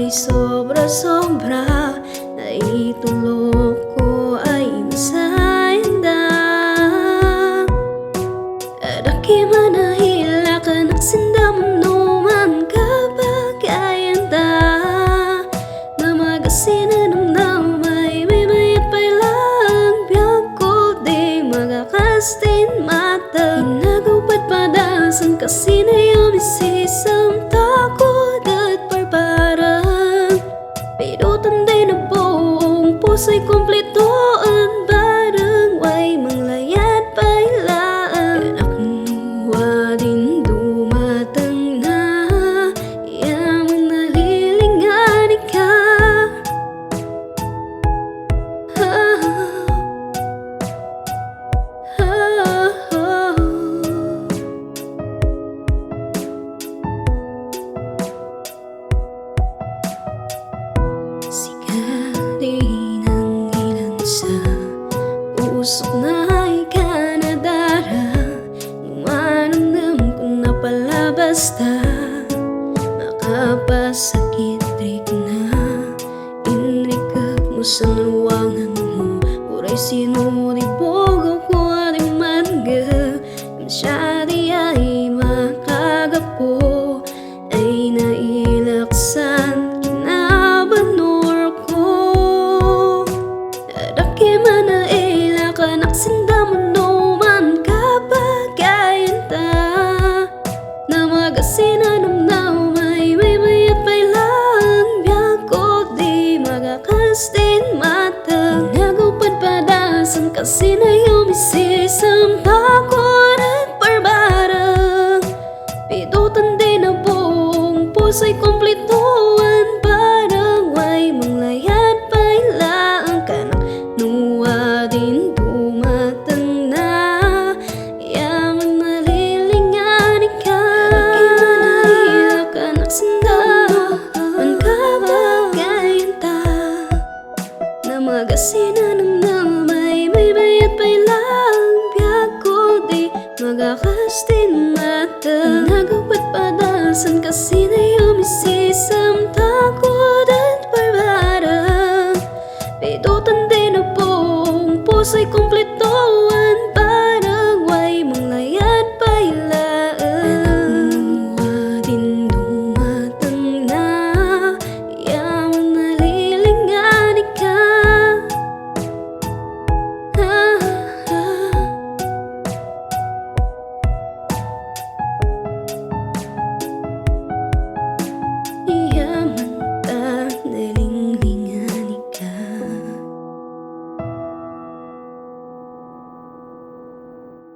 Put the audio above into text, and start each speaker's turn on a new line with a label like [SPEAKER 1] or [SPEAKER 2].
[SPEAKER 1] ay sobra-sobra, naitulog ko ay masayanda. Adaki manahila ka nagsindam numan kabagayanda, na magasinanong may mayat pailang biyag ko di magakastin mata. Inagupad padasan kasi na yumisisang takot at barbarang, pero tanday na buong puso'y kumpletoan barang way manglayat pailaan. Anak nuwa din dumatang na yaman nalilingani ka. Sigarin ang ilan sa usok na ikanadara, umanamnam ko na pala basta makapasakit rin na. Inrikap mo sa luwangan mo, uray sinuribog ako at imangga. Masyadi ay makagapo, ay nailaksan kinabanor ko. Adaki manaila ka naksindam numan kabagayanta, na magasinanong may mayat pailang biyag ko di magakastin mata. Nagupad padasan kasi na yumisisang takot at barbarang, pidutan din na buong puso'y kumpletoan parang way manglayat pailaan. Kanak nuwa din dumatang na yaman nalilingani ka. Nakimanahila ka naksindaman kabagayanta, na magasinanong may mayat pailang biyag ko di magakastin mata. Nagupad padasan kasi na yumisisang